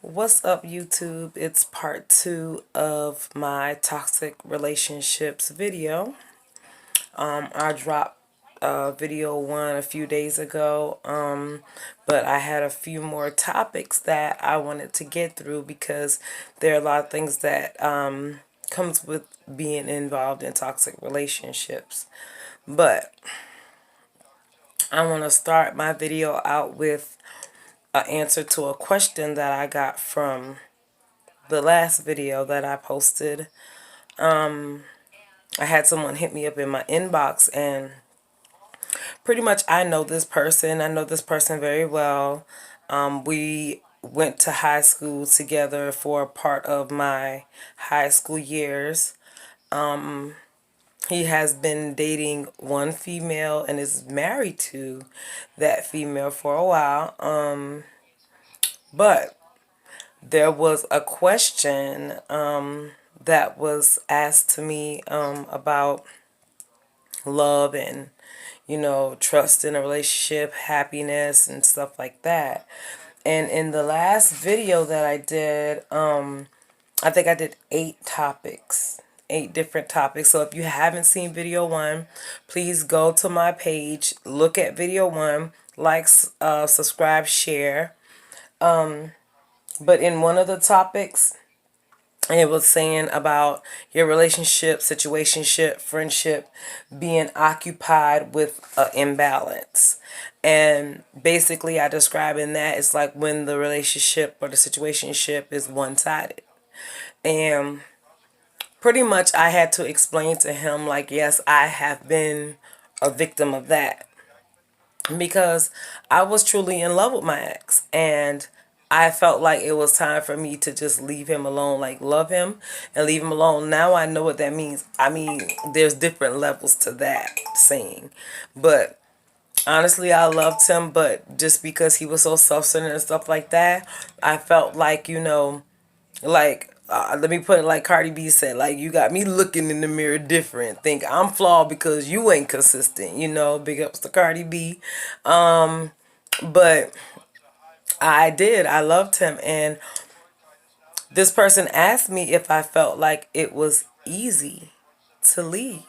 What's up, YouTube? It's part two of my toxic relationships video. I dropped video one a few days ago, but I had a few more topics that I wanted to get through because there are a lot of things that comes with being involved in toxic relationships. But I want to start my video out with an answer to a question that I got from the last video that I posted. I had someone hit me up in my inbox, and pretty much I know this person. I know this person very well. We went to high school together for part of my high school years. He has been dating one female and is married to that female for a while. But there was a question that was asked to me about love and, trust in a relationship, happiness, and stuff like that. And in the last video that I did, I think I did 8 topics, 8 different topics. So if you haven't seen video one, please go to my page, look at video one, like, subscribe, share. But in one of the topics, it was saying about your relationship, situationship, friendship being occupied with an imbalance. And basically, I describe in that it's like when the relationship or the situationship is one-sided. And pretty much I had to explain to him, like, yes, I have been a victim of that because I was truly in love with my ex, and I felt like it was time for me to just leave him alone, like love him and leave him alone. Now I know what that means. I mean, there's different levels to that saying, but honestly, I loved him, but just because he was so self-centered and stuff like that, I felt like, let me put it like Cardi B said, like, you got me looking in the mirror different, think I'm flawed because you ain't consistent, big ups to Cardi B. But I loved him, and this person asked me if I felt like it was easy to leave.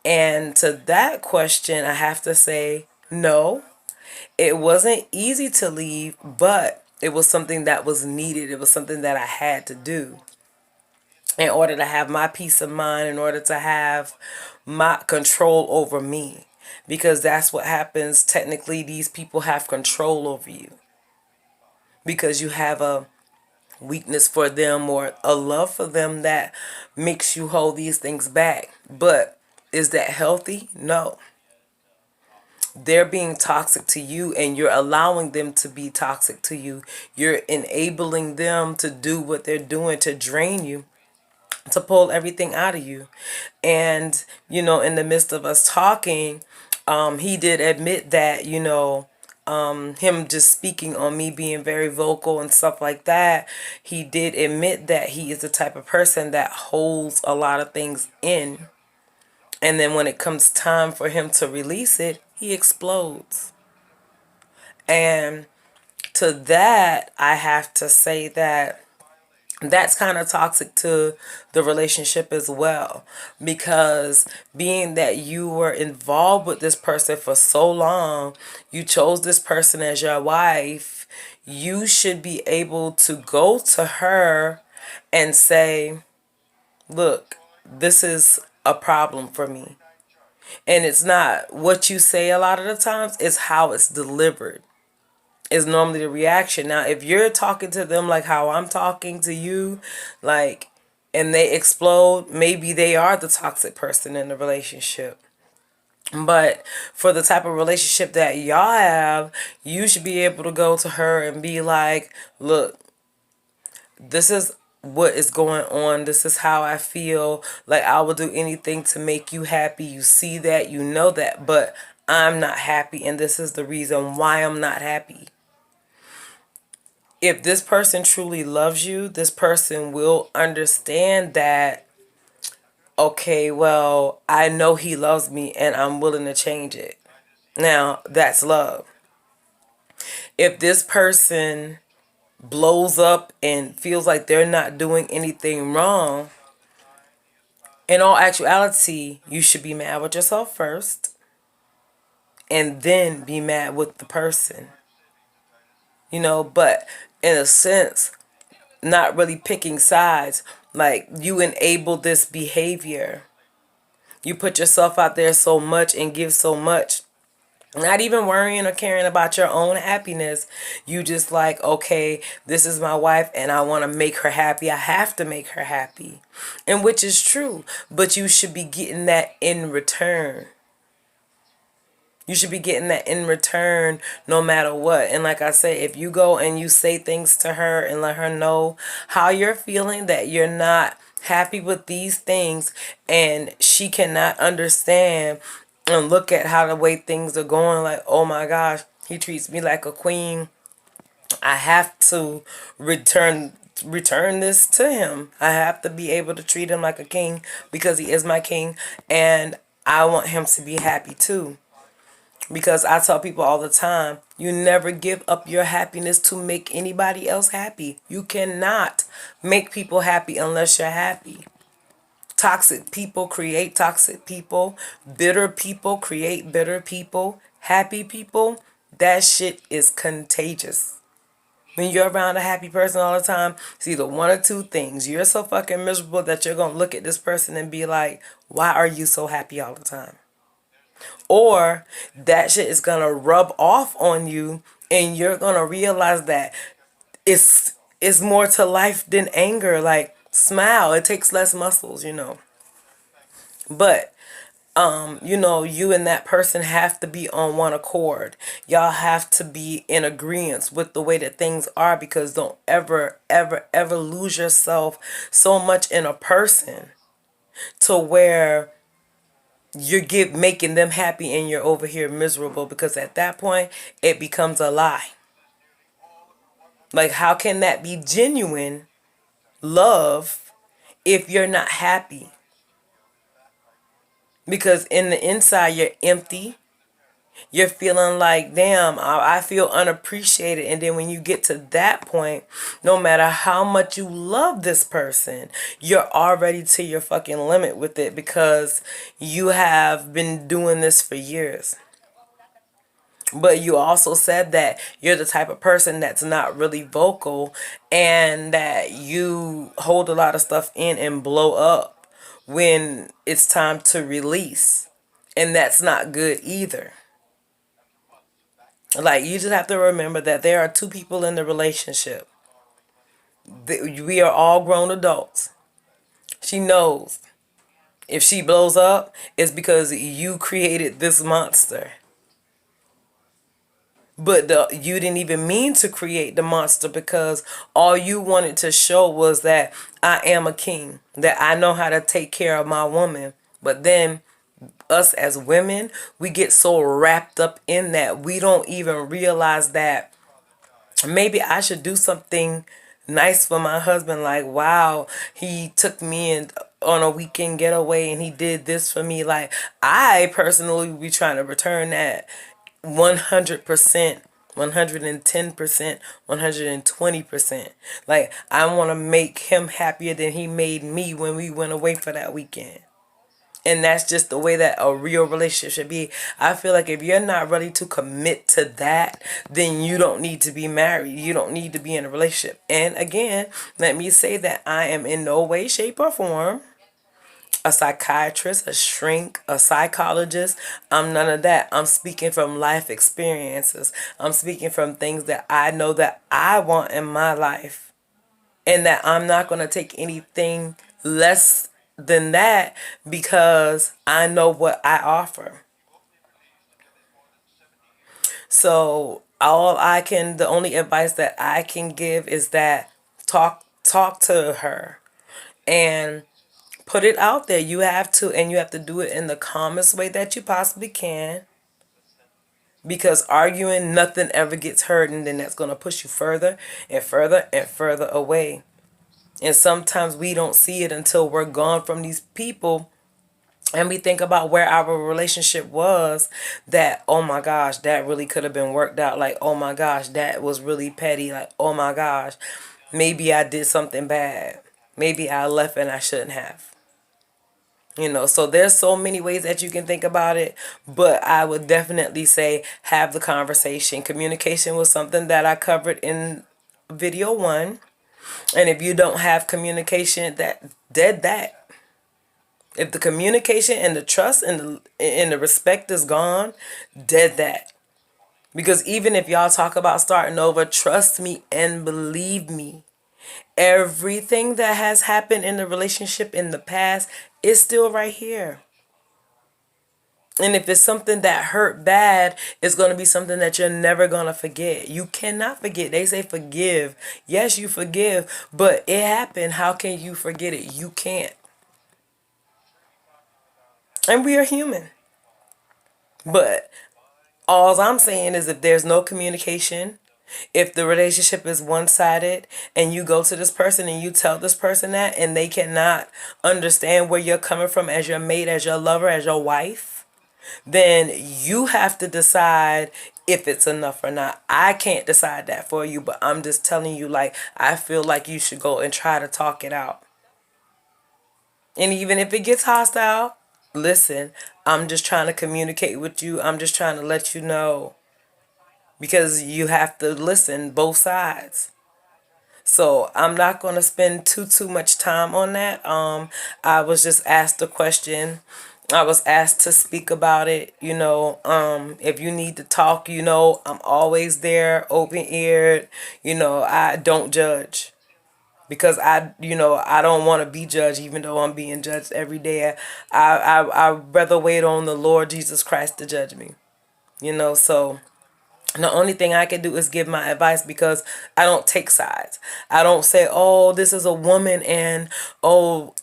And to that question, I have to say no. It wasn't easy to leave, but it was something that was needed. It was something that I had to do in order to have my peace of mind, in order to have my control over me. Because that's what happens. Technically, these people have control over you because you have a weakness for them or a love for them that makes you hold these things back. But is that healthy? No. They're being toxic to you, and you're allowing them to be toxic to you. You're enabling them to do what they're doing to drain you, to pull everything out of you. And, in the midst of us talking, he did admit that, him just speaking on me being very vocal and stuff like that, he did admit that he is the type of person that holds a lot of things in. And then when it comes time for him to release it, he explodes. And to that, I have to say that that's kind of toxic to the relationship as well, because being that you were involved with this person for so long, you chose this person as your wife, you should be able to go to her and say, look, this is a problem for me. And it's not what you say a lot of the times, it's how it's delivered is normally the reaction. Now, if you're talking to them like how I'm talking to you, like, and they explode, maybe they are the toxic person in the relationship. But for the type of relationship that y'all have, you should be able to go to her and be like, look, this is what is going on. This is how I feel. Like, I will do anything to make you happy. You see that, you know that, but I'm not happy, and this is the reason why I'm not happy. If this person truly loves you, this person will understand that, okay, well, I know he loves me and I'm willing to change it. Now, that's love. If this person blows up and feels like they're not doing anything wrong, in all actuality, you should be mad with yourself first and then be mad with the person. But in a sense, not really picking sides. Like, you enable this behavior. You put yourself out there so much and give so much, not even worrying or caring about your own happiness. You just like, okay, this is my wife and I want to make her happy. I have to make her happy. And which is true, but you should be getting that in return. You should be getting that in return no matter what. And like I say, if you go and you say things to her and let her know how you're feeling, that you're not happy with these things, and she cannot understand and look at how the way things are going, like, oh my gosh, he treats me like a queen. I have to return this to him. I have to be able to treat him like a king because he is my king, and I want him to be happy too. Because I tell people all the time, you never give up your happiness to make anybody else happy. You cannot make people happy unless you're happy. Toxic people create toxic people. Bitter people create bitter people. Happy people, that shit is contagious. When you're around a happy person all the time, it's either one or two things. You're so fucking miserable that you're going to look at this person and be like, why are you so happy all the time? Or that shit is gonna rub off on you and you're gonna realize that it's more to life than anger. Like, smile, it takes less muscles. But you and that person have to be on one accord. Y'all have to be in agreement with the way that things are, because don't ever, ever, ever lose yourself so much in a person to where you're making them happy and you're over here miserable, because at that point it becomes a lie. Like, how can that be genuine love if you're not happy? Because in the inside you're empty. You're feeling like, damn, I feel unappreciated. And then when you get to that point, no matter how much you love this person, you're already to your fucking limit with it, because you have been doing this for years. But you also said that you're the type of person that's not really vocal, and that you hold a lot of stuff in and blow up when it's time to release. And that's not good either. Like, you just have to remember that there are two people in the relationship. We are all grown adults. She knows if she blows up, it's because you created this monster. But you didn't even mean to create the monster, because all you wanted to show was that I am a king, that I know how to take care of my woman. But then us as women, we get so wrapped up in that we don't even realize that maybe I should do something nice for my husband. Like, wow, he took me in on a weekend getaway and he did this for me. Like, I personally be trying to return that 100%, 110%, 120%. Like, I want to make him happier than he made me when we went away for that weekend. And that's just the way that a real relationship should be. I feel like if you're not ready to commit to that, then you don't need to be married. You don't need to be in a relationship. And again, let me say that I am in no way, shape, or form a psychiatrist, a shrink, a psychologist. I'm none of that. I'm speaking from life experiences. I'm speaking from things that I know that I want in my life. And that I'm not going to take anything less than that, because I know what I offer. So the only advice that I can give is that talk to her and put it out there. You have to, and you have to do it in the calmest way that you possibly can. Because arguing, nothing ever gets heard, and then that's going to push you further and further and further away. And sometimes we don't see it until we're gone from these people, and we think about where our relationship was, that, oh my gosh, that really could have been worked out. Like, oh my gosh, that was really petty. Like, oh my gosh, maybe I did something bad. Maybe I left and I shouldn't have. So there's so many ways that you can think about it, but I would definitely say have the conversation. Communication was something that I covered in video one. And if you don't have communication, that dead that. If the communication and the trust and the respect is gone, dead that. Because even if y'all talk about starting over, trust me and believe me, everything that has happened in the relationship in the past is still right here. And if it's something that hurt bad, it's going to be something that you're never going to forget. You cannot forget. They say forgive. Yes, you forgive, but it happened. How can you forget it? You can't. And we are human. But all I'm saying is if there's no communication, if the relationship is one-sided and you go to this person and you tell this person that and they cannot understand where you're coming from as your mate, as your lover, as your wife, then you have to decide if it's enough or not. I can't decide that for you, but I'm just telling you, like, I feel like you should go and try to talk it out. And even if it gets hostile, listen, I'm just trying to communicate with you. I'm just trying to let you know, because you have to listen both sides. So I'm not going to spend too much time on that. I was just asked a question. I was asked to speak about it. If you need to talk, I'm always there, open eared. I don't judge, because I don't want to be judged, even though I'm being judged every day. I'd rather wait on the Lord Jesus Christ to judge me. So the only thing I can do is give my advice, because I don't take sides. I don't say, oh, this is a woman and, oh,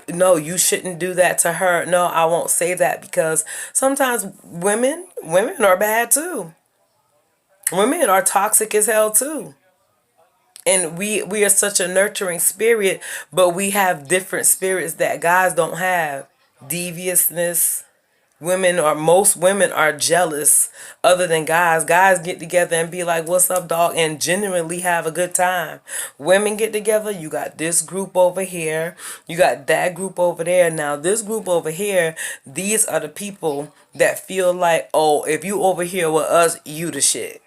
no, you shouldn't do that to her. No, I won't say that, because sometimes women are bad too. Women are toxic as hell too. And we are such a nurturing spirit, but we have different spirits that guys don't have. Deviousness. Most women are jealous, other than guys. Guys get together and be like, what's up, dog? And genuinely have a good time. Women get together, you got this group over here, you got that group over there. Now, this group over here, these are the people that feel like, oh, if you over here with us, you the shit.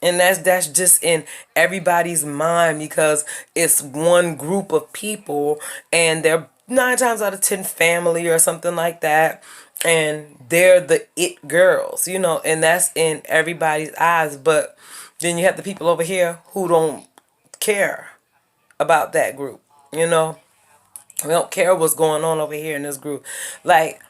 And that's just in everybody's mind, because it's one group of people and they're 9 times out of 10 family or something like that. And they're the it girls, and that's in everybody's eyes. But then you have the people over here who don't care about that group, We don't care what's going on over here in this group. Like,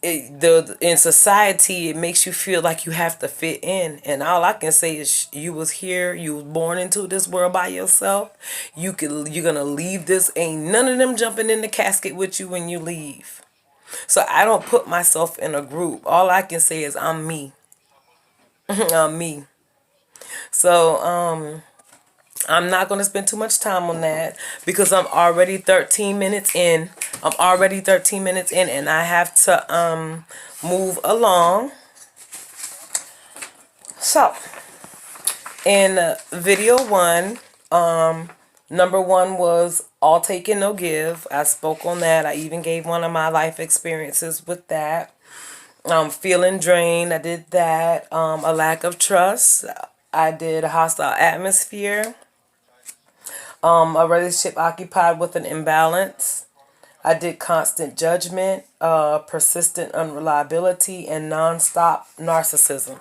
in society, it makes you feel like you have to fit in, and all I can say is you was here, you was born into this world by yourself. You're gonna leave this. Ain't none of them jumping in the casket with you when you leave. So I don't put myself in a group. All I can say is I'm me. I'm me. So I'm not going to spend too much time on that, because I'm already 13 minutes in. And I have to move along. So, in video one, number one was all take and no give. I spoke on that. I even gave one of my life experiences with that. Feeling drained, I did that. A lack of trust, I did a hostile atmosphere. A relationship occupied with an imbalance. I did constant judgment, persistent unreliability, and nonstop narcissism.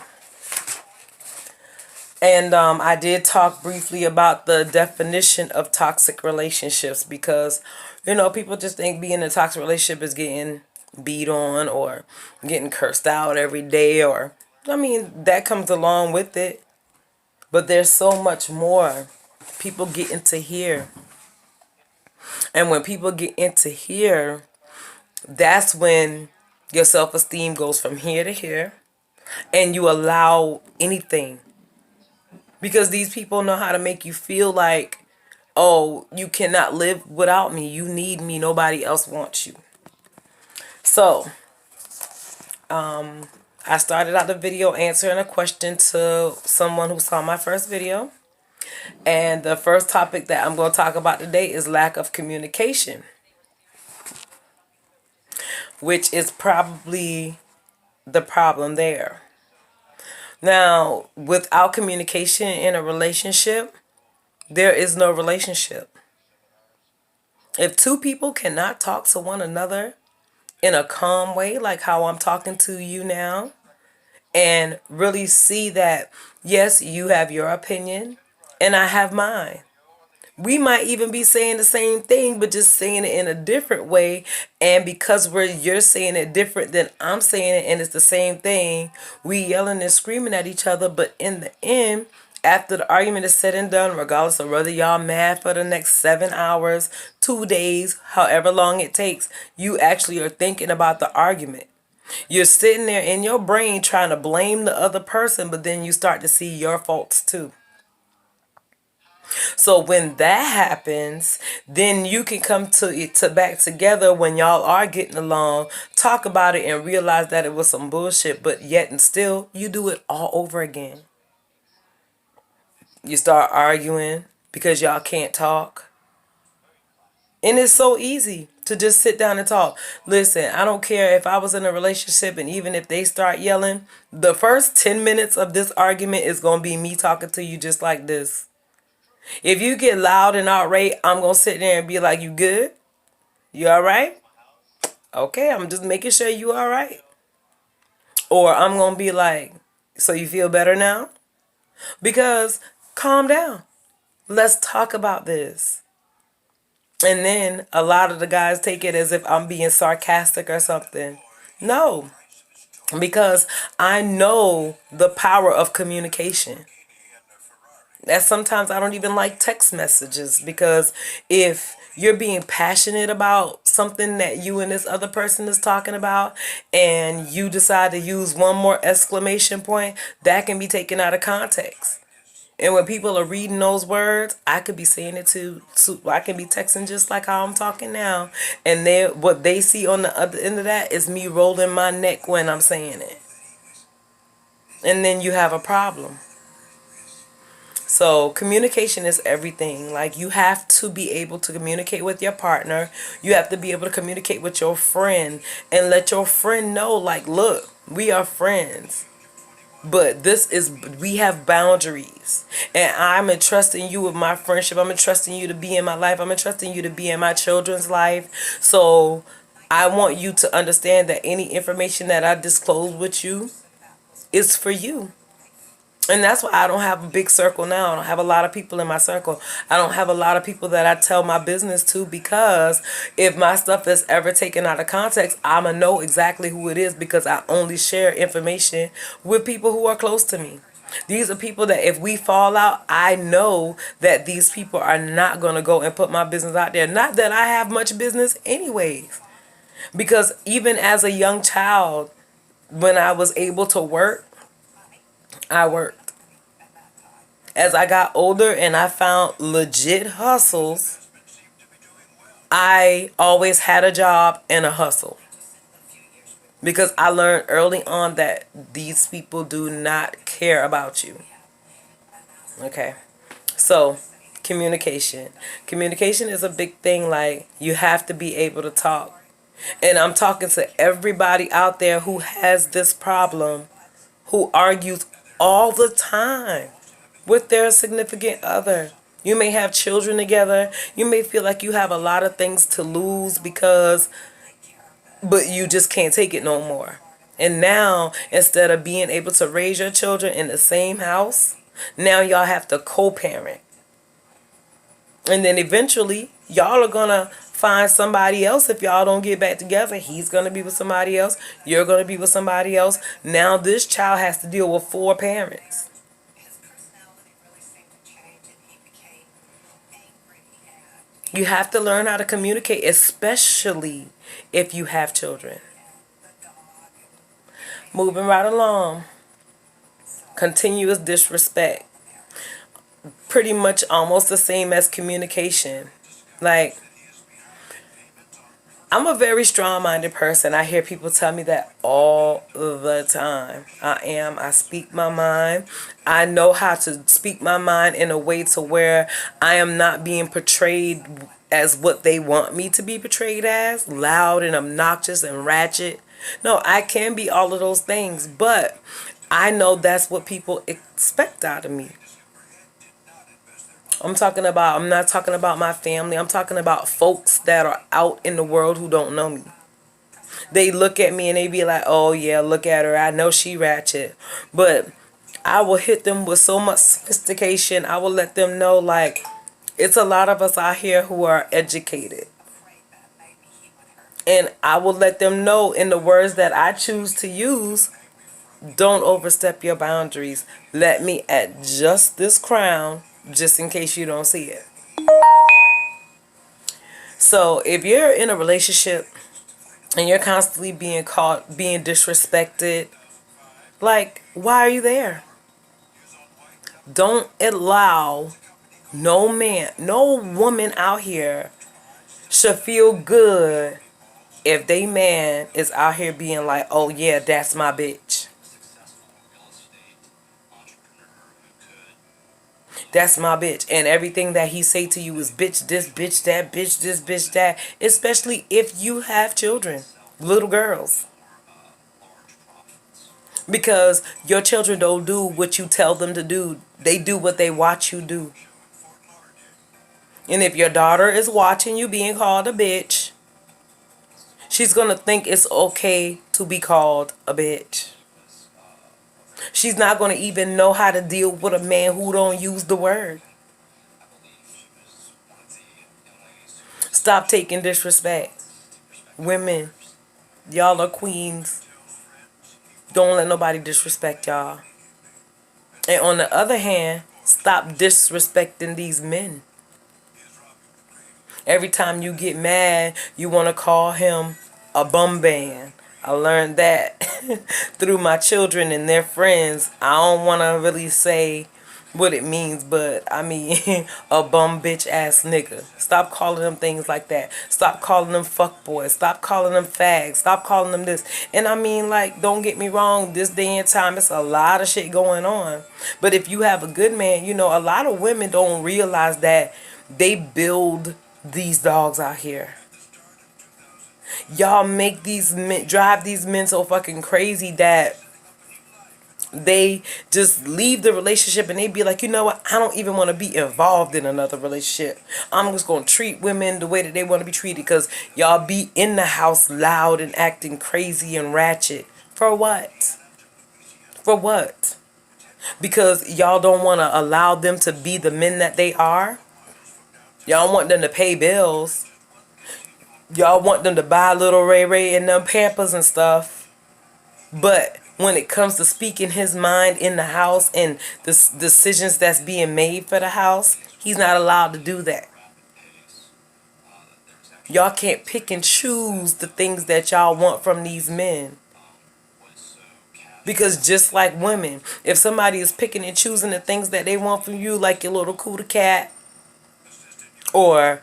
And I did talk briefly about the definition of toxic relationships, because, people just think being in a toxic relationship is getting beat on or getting cursed out every day, or, that comes along with it. But there's so much more. People get into here. And when people get into here, that's when your self-esteem goes from here to here, and you allow anything, because these people know how to make you feel like Oh, you cannot live without me. You need me. Nobody else wants you. So, I started out the video answering a question to someone who saw my first video. And the first topic that I'm going to talk about today is lack of communication, which is probably the problem there. Now, without communication in a relationship, there is no relationship. If two people cannot talk to one another in a calm way, like how I'm talking to you now, and really see that, yes, you have your opinion and I have mine. We might even be saying the same thing, but just saying it in a different way. And because you're saying it different than I'm saying it, and it's the same thing, we yelling and screaming at each other. But in the end, after the argument is said and done, regardless of whether y'all mad for the next 7 hours, 2 days, however long it takes, you actually are thinking about the argument. You're sitting there in your brain trying to blame the other person, but then you start to see your faults too. So when that happens, then you can come to back together when y'all are getting along, talk about it and realize that it was some bullshit, but yet and still you do it all over again. You start arguing because y'all can't talk. And it's so easy to just sit down and talk. Listen, I don't care if I was in a relationship and even if they start yelling, the first 10 minutes of this argument is going to be me talking to you just like this. If you get loud and outraged, I'm going to sit there and be like, you good? You all right? Okay, I'm just making sure you all right. Or I'm going to be like, so you feel better now? Because calm down. Let's talk about this. And then a lot of the guys take it as if I'm being sarcastic or something. No, because I know the power of communication. That sometimes I don't even like text messages, because if you're being passionate about something that you and this other person is talking about and you decide to use one more exclamation point, that can be taken out of context. And when people are reading those words, I could be saying it I can be texting just like how I'm talking now. And what they see on the other end of that is me rolling my neck when I'm saying it. And then you have a problem. So communication is everything. Like, you have to be able to communicate with your partner. You have to be able to communicate with your friend and let your friend know, like, look, we are friends. But we have boundaries. And I'm entrusting you with my friendship. I'm entrusting you to be in my life. I'm entrusting you to be in my children's life. So I want you to understand that any information that I disclose with you is for you. And that's why I don't have a big circle now. I don't have a lot of people in my circle. I don't have a lot of people that I tell my business to, because if my stuff is ever taken out of context, I'm going to know exactly who it is, because I only share information with people who are close to me. These are people that if we fall out, I know that these people are not going to go and put my business out there. Not that I have much business anyways. Because even as a young child, when I was able to work, I worked. As I got older and I found legit hustles, I always had a job and a hustle. Because I learned early on that these people do not care about you. Okay. So, communication. Communication is a big thing. Like, you have to be able to talk. And I'm talking to everybody out there who has this problem, who argues all the time with their significant other. You may have children together. You may feel like you have a lot of things to lose but you just can't take it no more. And now, instead of being able to raise your children in the same house, now y'all have to co-parent. And then eventually, y'all are going to find somebody else. If y'all don't get back together, he's going to be with somebody else. You're going to be with somebody else. Now this child has to deal with 4 parents. You have to learn how to communicate, especially if you have children. Moving right along. Continuous disrespect. pretty much almost the same as communication. Like, I'm a very strong-minded person. I hear people tell me that all the time. I am. I speak my mind. I know how to speak my mind in a way to where I am not being portrayed as what they want me to be portrayed as, loud and obnoxious and ratchet. No, I can be all of those things, but I know that's what people expect out of me. I'm not talking about my family. I'm talking about folks that are out in the world who don't know me. They look at me and they be like, oh yeah, look at her. I know she ratchet. But I will hit them with so much sophistication. I will let them know, like, it's a lot of us out here who are educated. And I will let them know in the words that I choose to use, don't overstep your boundaries. Let me adjust this crown just in case you don't see it. So if you're in a relationship and you're constantly being caught being disrespected, like, why are you there? Don't allow no man, no woman out here should feel good if they man is out here being like, oh yeah, that's my bitch. That's my bitch. And everything that he say to you is bitch this, bitch that, bitch this, bitch that. Especially if you have children, little girls. Because your children don't do what you tell them to do. They do what they watch you do. And if your daughter is watching you being called a bitch, she's going to think it's okay to be called a bitch. She's not going to even know how to deal with a man who don't use the word. Stop taking disrespect. Women, y'all are queens. Don't let nobody disrespect y'all. And on the other hand, stop disrespecting these men. Every time you get mad, you want to call him a bum band. I learned that through my children and their friends. I don't want to really say what it means, but I mean a bum bitch ass nigga. Stop calling them things like that. Stop calling them fuck boys. Stop calling them fags. Stop calling them this. And I mean, like, don't get me wrong, this day and time it's a lot of shit going on. But if you have a good man, a lot of women don't realize that they build these dogs out here. Y'all make these men, drive these men so fucking crazy that they just leave the relationship and they be like, you know what, I don't even want to be involved in another relationship. I'm just going to treat women the way that they want to be treated because y'all be in the house loud and acting crazy and ratchet. For what? For what? Because y'all don't want to allow them to be the men that they are. Y'all want them to pay bills. Y'all want them to buy little Ray Ray and them Pampers and stuff. But when it comes to speaking his mind in the house and the decisions that's being made for the house, he's not allowed to do that. Y'all can't pick and choose the things that y'all want from these men. Because just like women, if somebody is picking and choosing the things that they want from you, like your little cooter cat, or,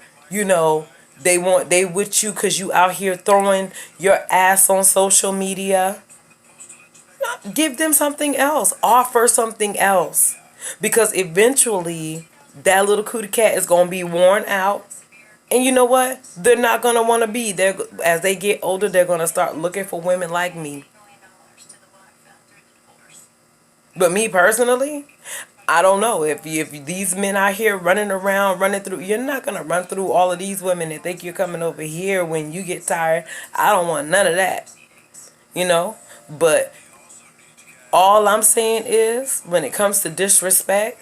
they with you because you out here throwing your ass on social media, give them something else. Offer something else. Because eventually, that little cootie cat is going to be worn out. And you know what? They're not going to want to be there. As they get older, they're going to start looking for women like me. But me personally, I don't know. If these men out here running around, running through, you're not going to run through all of these women and think you're coming over here when you get tired. I don't want none of that. But all I'm saying is, when it comes to disrespect,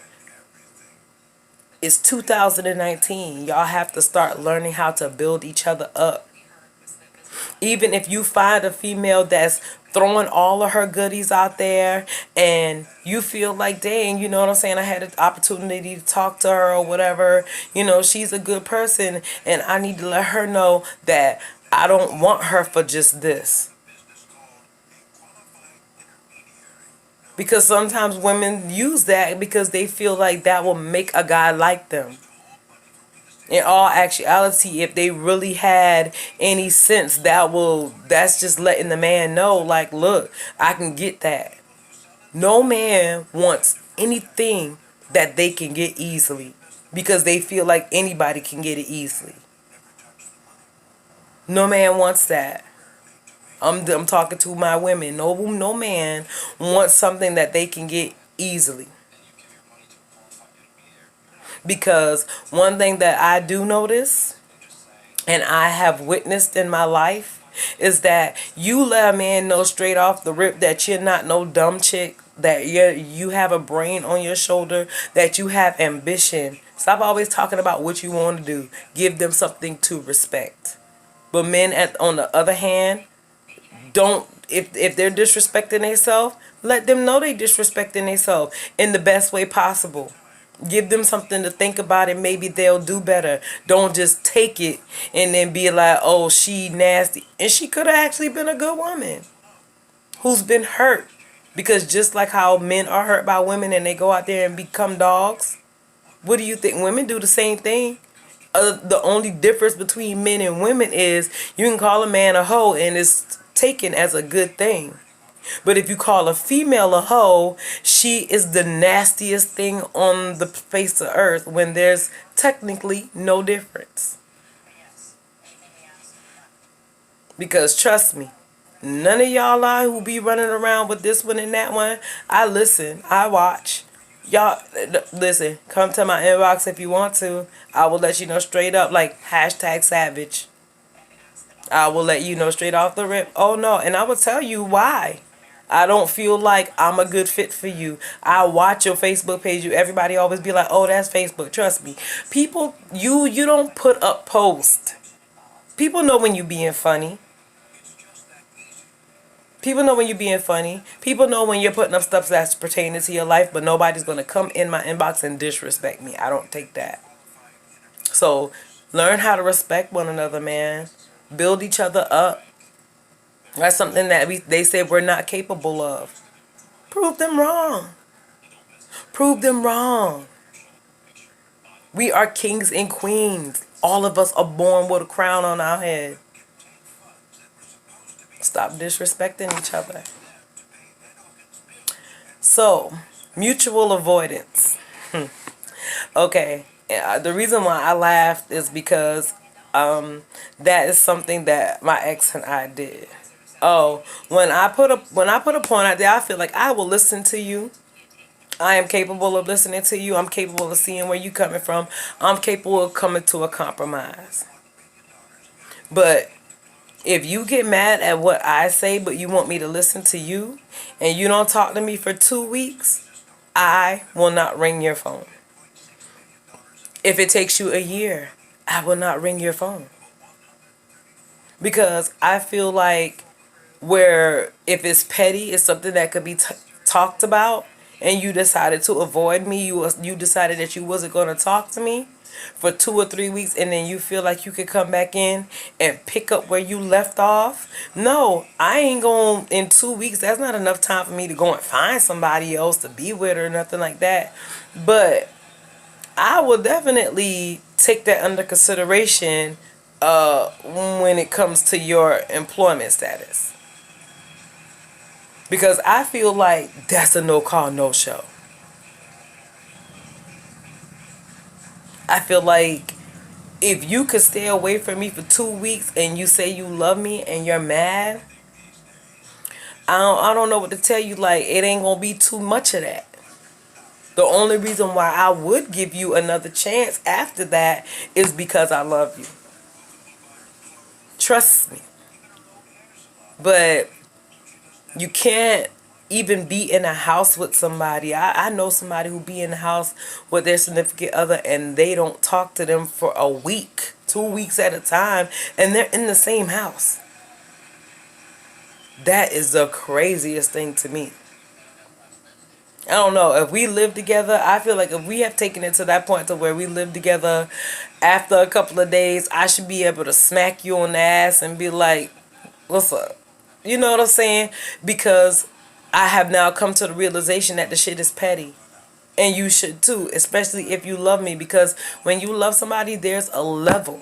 it's 2019. Y'all have to start learning how to build each other up. Even if you find a female that's throwing all of her goodies out there and you feel like, dang, you know what I'm saying, I had an opportunity to talk to her or whatever, she's a good person and I need to let her know that I don't want her for just this. Because sometimes women use that because they feel like that will make a guy like them. In all actuality, if they really had any sense, that's just letting the man know, like, look, I can get that. No man wants anything that they can get easily because they feel like anybody can get it easily. No man wants that. I'm talking to my women. No man wants something that they can get easily. Because one thing that I do notice and I have witnessed in my life is that you let a man know straight off the rip that you're not no dumb chick, that you have a brain on your shoulder, that you have ambition. Stop always talking about what you want to do. Give them something to respect. But men, on the other hand, don't, if they're disrespecting themselves, let them know they disrespecting themselves in the best way possible. Give them something to think about and maybe they'll do better. Don't just take it and then be like, oh, she nasty. And she could have actually been a good woman who's been hurt. Because just like how men are hurt by women and they go out there and become dogs, what do you think? Women do the same thing. The only difference between men and women is you can call a man a hoe and it's taken as a good thing. But if you call a female a hoe, she is the nastiest thing on the face of earth when there's technically no difference. Because trust me, none of y'all who be running around with this one and that one, I listen, I watch. Y'all, listen, come to my inbox if you want to. I will let you know straight up, like hashtag savage. I will let you know straight off the rip. Oh no, and I will tell you why. I don't feel like I'm a good fit for you. I watch your Facebook page. Everybody always be like, "Oh, that's Facebook." Trust me, people, you don't put up posts. People know when you being funny. People know when you're being funny. People know when you're putting up stuff that's pertaining to your life, but nobody's gonna come in my inbox and disrespect me. I don't take that. So learn how to respect one another, man. Build each other up. That's something that they say we're not capable of. Prove them wrong. Prove them wrong. We are kings and queens. All of us are born with a crown on our head. Stop disrespecting each other. So, mutual avoidance. Okay, the reason why I laughed is because that is something that my ex and I did. Oh, when I put a point out there, I feel like I will listen to you. I am capable of listening to you. I'm capable of seeing where you coming from. I'm capable of coming to a compromise. But if you get mad at what I say, but you want me to listen to you, and you don't talk to me for 2 weeks, I will not ring your phone. If it takes you a year, I will not ring your phone. Because I feel like where if it's petty, it's something that could be talked about, and you decided to avoid me, you decided that you wasn't going to talk to me for 2 or 3 weeks, and then you feel like you could come back in and pick up where you left off. No, I ain't going in 2 weeks. That's not enough time for me to go and find somebody else to be with or nothing like that. But I will definitely take that under consideration when it comes to your employment status. Because I feel like that's a no call, no show. I feel like if you could stay away from me for 2 weeks and you say you love me and you're mad, I don't know what to tell you. Like, it ain't gonna be too much of that. The only reason why I would give you another chance after that is because I love you. Trust me. But you can't even be in a house with somebody. I know somebody who be in the house with their significant other and they don't talk to them for a week, 2 weeks at a time, and they're in the same house. That is the craziest thing to me. I don't know. If we live together, I feel like if we have taken it to that point to where we live together, after a couple of days, I should be able to smack you on the ass and be like, what's up? You know what I'm saying? Because I have now come to the realization that the shit is petty. And you should too, especially if you love me, because when you love somebody, there's a level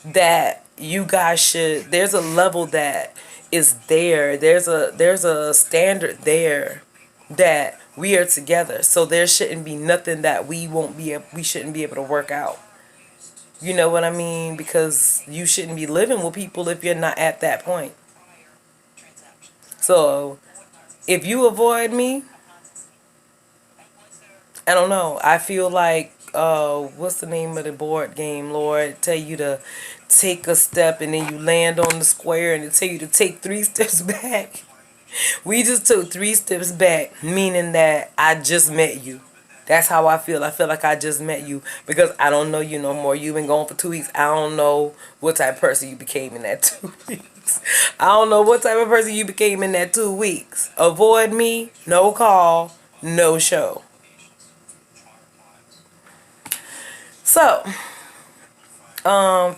that you guys should, there's a level that is there. There's a standard there that we are together. So there shouldn't be nothing that we shouldn't be able to work out. You know what I mean? Because you shouldn't be living with people if you're not at that point. So if you avoid me, I don't know. I feel like what's the name of the board game, Lord? Tell you to take a step and then you land on the square and it tell you to take 3 steps back. We just took 3 steps back, meaning that I just met you. That's how I feel. I feel like I just met you because I don't know you no more. You've been gone for 2 weeks. I don't know what type of person you became in that 2 weeks. I don't know what type of person you became in that 2 weeks. Avoid me, no call, no show. So, um,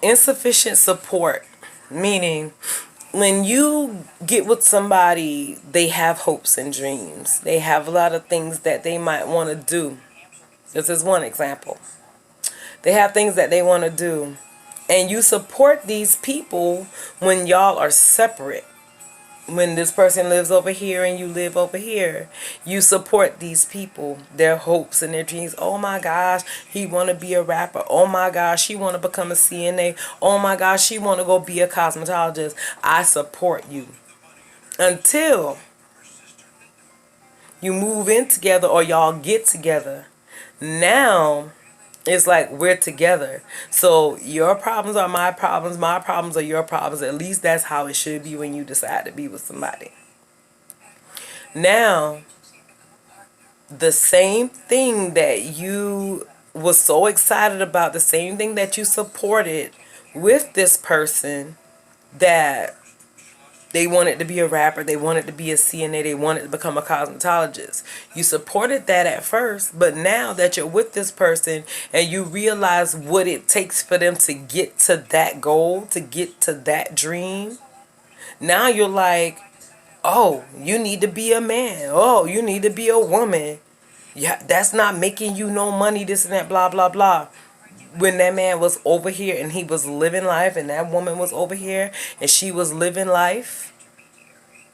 insufficient support, meaning when you get with somebody, they have hopes and dreams. They have a lot of things that they might want to do. This is one example. They have things that they want to do. And you support these people when y'all are separate. When this person lives over here and you live over here, you support these people, their hopes and their dreams. Oh my gosh, he want to be a rapper. Oh my gosh, she want to become a CNA. Oh my gosh, she want to go be a cosmetologist. I support you until you move in together or y'all get together. Now it's like we're together. So your problems are my problems are your problems. At least that's how it should be when you decide to be with somebody. Now, the same thing that you was so excited about, the same thing that you supported with this person, that they wanted to be a rapper, they wanted to be a CNA, they wanted to become a cosmetologist. You supported that at first, but now that you're with this person and you realize what it takes for them to get to that goal, to get to that dream, now you're like, oh, you need to be a man. Oh, you need to be a woman. Yeah, that's not making you no money, this and that, blah, blah, blah. When that man was over here and he was living life and that woman was over here and she was living life,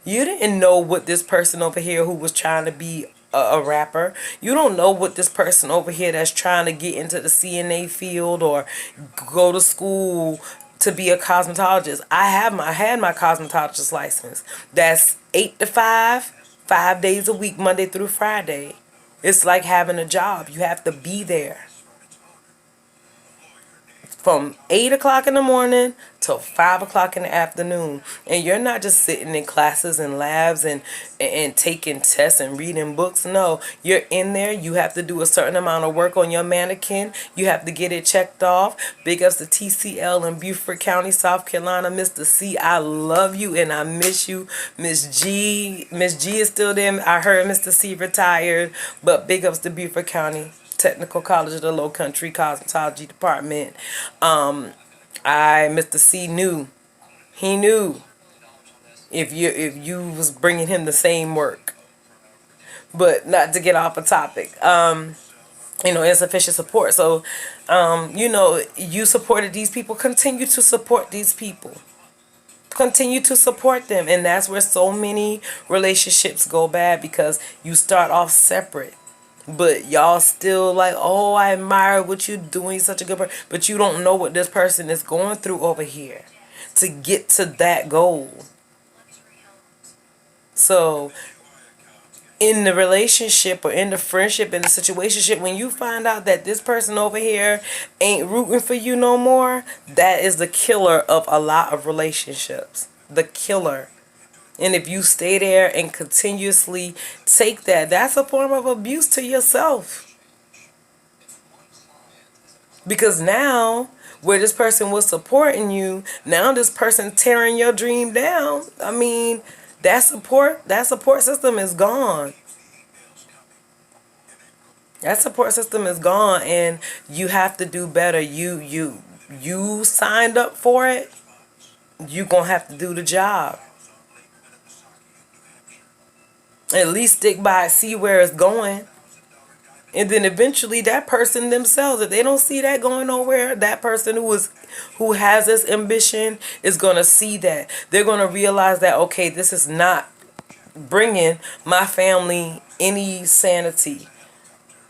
you didn't know what this person over here who was trying to be a rapper, you don't know what this person over here that's trying to get into the CNA field or go to school to be a cosmetologist. I had my cosmetologist license. That's 8 to 5, 5 days a week, Monday through Friday. It's like having a job. You have to be there from 8 o'clock in the morning till 5 o'clock in the afternoon. And you're not just sitting in classes and labs and taking tests and reading books. No, you're in there. You have to do a certain amount of work on your mannequin. You have to get it checked off. Big ups to TCL in Beaufort County, South Carolina. Mr. C, I love you and I miss you. Miss G is still there. I heard Mr. C retired, but big ups to Beaufort County Technical College of the Low Country Cosmetology Department. Mr. C knew. He knew if you was bringing him the same work. But not to get off a topic. Insufficient support. So, you supported these people. Continue to support these people. Continue to support them. And that's where so many relationships go bad, because you start off separate. But y'all still like, oh, I admire what you're doing, such a good person. But you don't know what this person is going through over here to get to that goal. So in the relationship or in the friendship, in the situationship, when you find out that this person over here ain't rooting for you no more, that is the killer of a lot of relationships. The killer. And if you stay there and continuously take that, that's a form of abuse to yourself. Because now, where this person was supporting you, now this person tearing your dream down. I mean, that support system is gone. That support system is gone, and you have to do better. You signed up for it. you gonna have to do the job. At least stick by it, see where it's going. And then eventually that person themselves, if they don't see that going nowhere, that person who has this ambition is going to see that. They're going to realize that, okay, this is not bringing my family any sanity.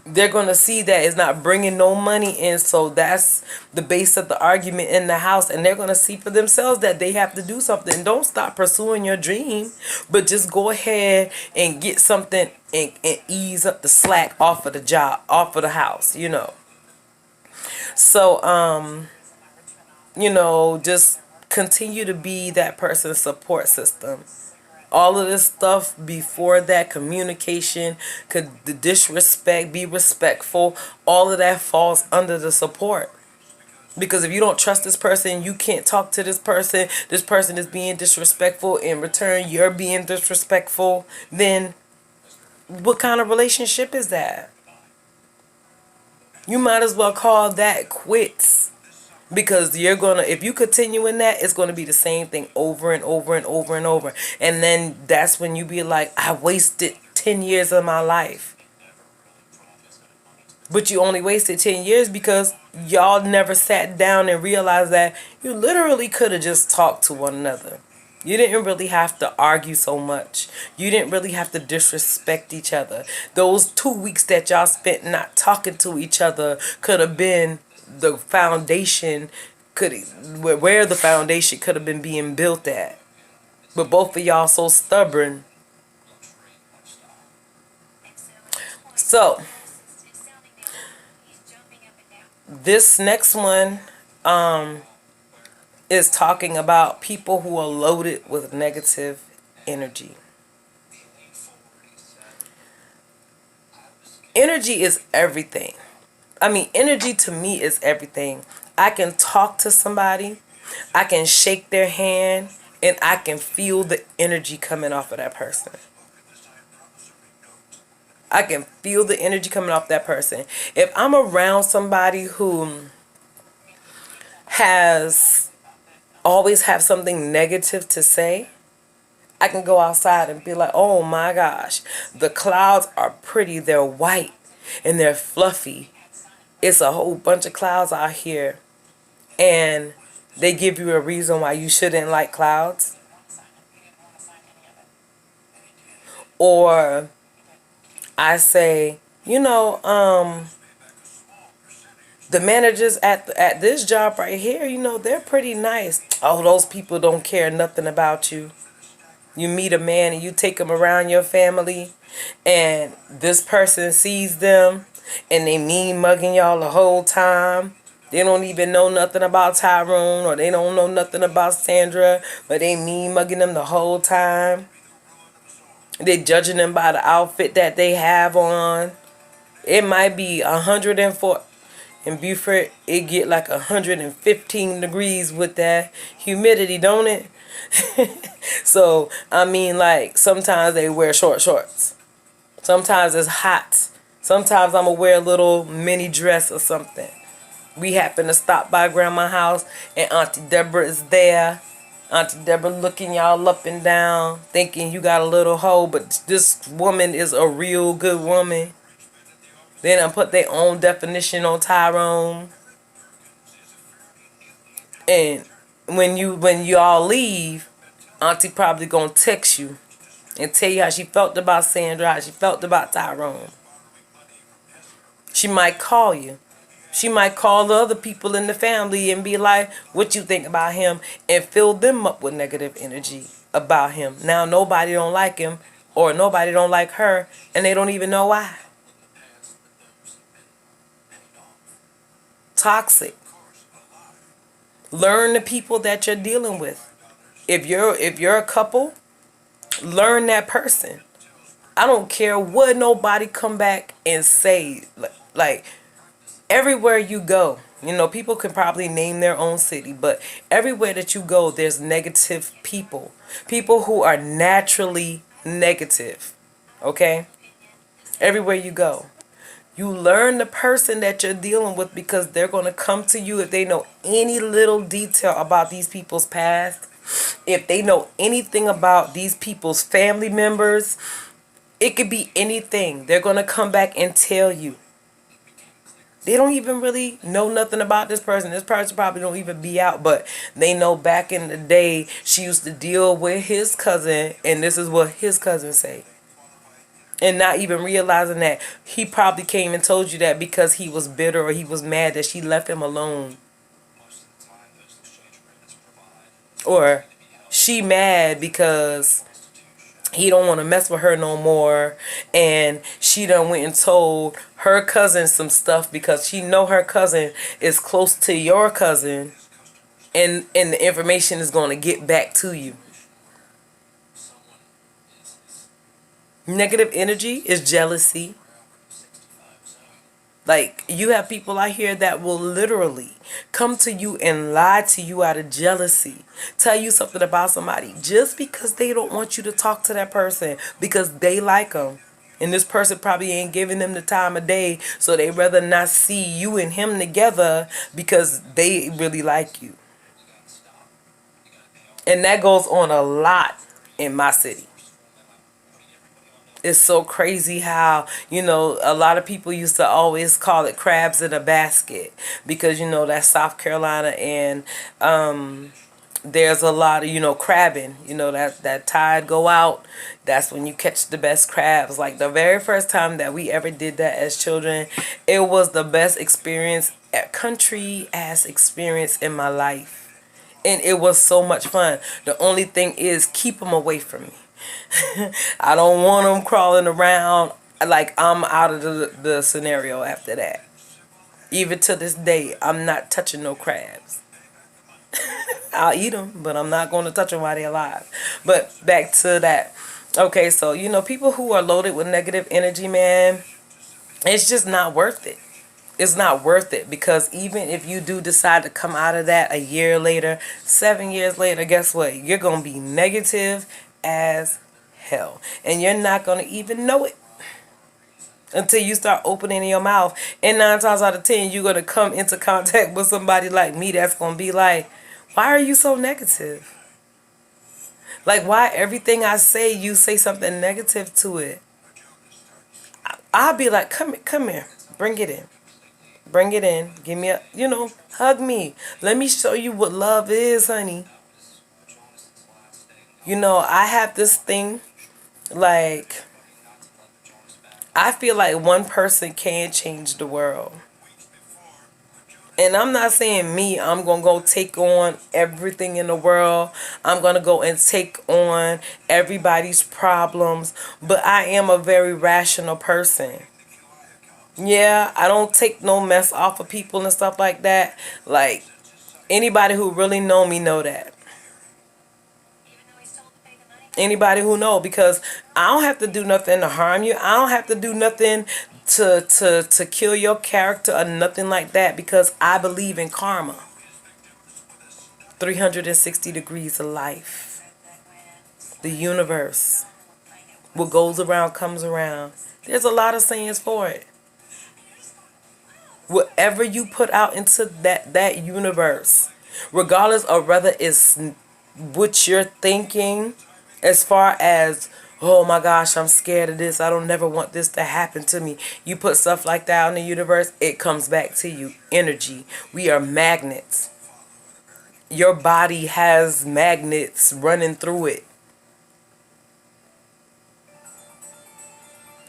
They're going to see that it's not bringing no money in. So that's the base of the argument in the house. And they're going to see for themselves that they have to do something. Don't stop pursuing your dream, but just go ahead and get something and ease up the slack off of the job, off of the house, you know. So, just continue to be that person's support system. All of this stuff before that, communication, could the disrespect, be respectful, all of that falls under the support. Because if you don't trust this person, you can't talk to this person is being disrespectful, in return you're being disrespectful, then what kind of relationship is that? You might as well call that quits. Because if you continue in that, it's gonna be the same thing over and over and over and over. And then that's when you be like, I wasted 10 years of my life. But you only wasted 10 years because y'all never sat down and realized that you literally could have just talked to one another. You didn't really have to argue so much. You didn't really have to disrespect each other. Those 2 weeks that y'all spent not talking to each other could have been the foundation, where the foundation could have been being built at. But both of y'all so stubborn. So this next one is talking about people who are loaded with negative energy. Energy is everything. I mean, energy to me is everything. I can talk to somebody, I can shake their hand, and I can feel the energy coming off of that person. I can feel the energy coming off that person. If I'm around somebody who has always have something negative to say, I can go outside and be like, oh my gosh, the clouds are pretty, they're white and they're fluffy. It's a whole bunch of clouds out here, and they give you a reason why you shouldn't like clouds. Or I say, the managers at this job right here, they're pretty nice. Oh, those people don't care nothing about you. You meet a man and you take him around your family, and this person sees them and they mean mugging y'all the whole time. They don't even know nothing about Tyrone, or they don't know nothing about Sandra, but they mean mugging them the whole time. They judging them by the outfit that they have on. It might be 104 in Beaufort. It get like 115 degrees with that humidity, don't it? So I mean, like, sometimes they wear short shorts. Sometimes it's hot. Sometimes I'm gonna wear a little mini dress or something. We happen to stop by Grandma's house and Auntie Deborah is there. Auntie Deborah looking y'all up and down, thinking you got a little hoe, but this woman is a real good woman. They done put their own definition on Tyrone. And when y'all leave, Auntie probably gonna text you and tell you how she felt about Sandra, how she felt about Tyrone. She might call you. She might call the other people in the family and be like, what you think about him? And fill them up with negative energy about him. Now nobody don't like him, or nobody don't like her, and they don't even know why. Toxic. Learn the people that you're dealing with. If you're a couple, learn that person. I don't care what nobody come back and say. Like everywhere you go, people can probably name their own city, but everywhere that you go, there's negative people. People who are naturally negative. Okay? Everywhere you go. You learn the person that you're dealing with, because they're going to come to you if they know any little detail about these people's past. If they know anything about these people's family members, it could be anything. They're going to come back and tell you. They don't even really know nothing about this person. This person probably don't even be out, but they know back in the day she used to deal with his cousin, and this is what his cousin say. And not even realizing that he probably came and told you that because he was bitter or he was mad that she left him alone. Or she mad because he don't want to mess with her no more, and she done went and told her cousin some stuff because she know her cousin is close to your cousin, and the information is going to get back to you. Negative energy is jealousy. Like, you have people out here that will literally come to you and lie to you out of jealousy. Tell you something about somebody just because they don't want you to talk to that person because they like them. And this person probably ain't giving them the time of day, so they rather not see you and him together because they really like you. And that goes on a lot in my city. It's so crazy how, a lot of people used to always call it crabs in a basket because, that's South Carolina, and there's a lot of, crabbing, that tide go out. That's when you catch the best crabs. Like the very first time that we ever did that as children, it was the best experience, country ass experience in my life. And it was so much fun. The only thing is keep them away from me. I don't want them crawling around. Like, I'm out of the scenario after that. Even to this day, I'm not touching no crabs. I'll eat them, but I'm not going to touch them while they're alive. But back to that. Okay, so, people who are loaded with negative energy, man, it's just not worth it. It's not worth it, because even if you do decide to come out of that a year later, 7 years later, guess what? You're going to be negative as hell. And you're not going to even know it until you start opening your mouth. And 9 times out of 10, you're going to come into contact with somebody like me that's going to be like, why are you so negative? Like, why everything I say, you say something negative to it? I'll be like, come here, bring it in. Bring it in. Give me hug me. Let me show you what love is, honey. I have this thing, like, I feel like one person can change the world. And I'm not saying me, I'm going to go take on everything in the world. I'm going to go and take on everybody's problems. But I am a very rational person. Yeah, I don't take no mess off of people and stuff like that. Like, anybody who really know me know that. Anybody who know, because I don't have to do nothing to harm you. I don't have to do nothing to kill your character or nothing like that, because I believe in karma. 360 degrees of life. The universe. What goes around comes around. There's a lot of sayings for it. Whatever you put out into that universe, regardless of whether it's what you're thinking, as far as, oh my gosh, I'm scared of this, I don't never want this to happen to me. You put stuff like that in the universe, it comes back to you. Energy. We are magnets. Your body has magnets running through it.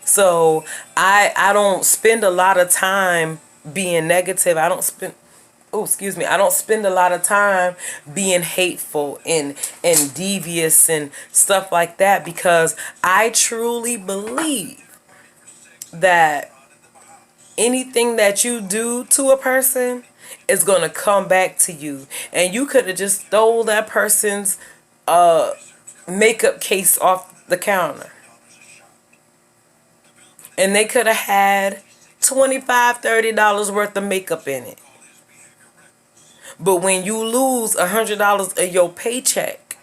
So I don't spend a lot of time being negative. I don't spend a lot of time being hateful and devious and stuff like that, because I truly believe that anything that you do to a person is going to come back to you. And you could have just stole that person's makeup case off the counter, and they could have had $25-$30 worth of makeup in it. But when you lose $100 of your paycheck,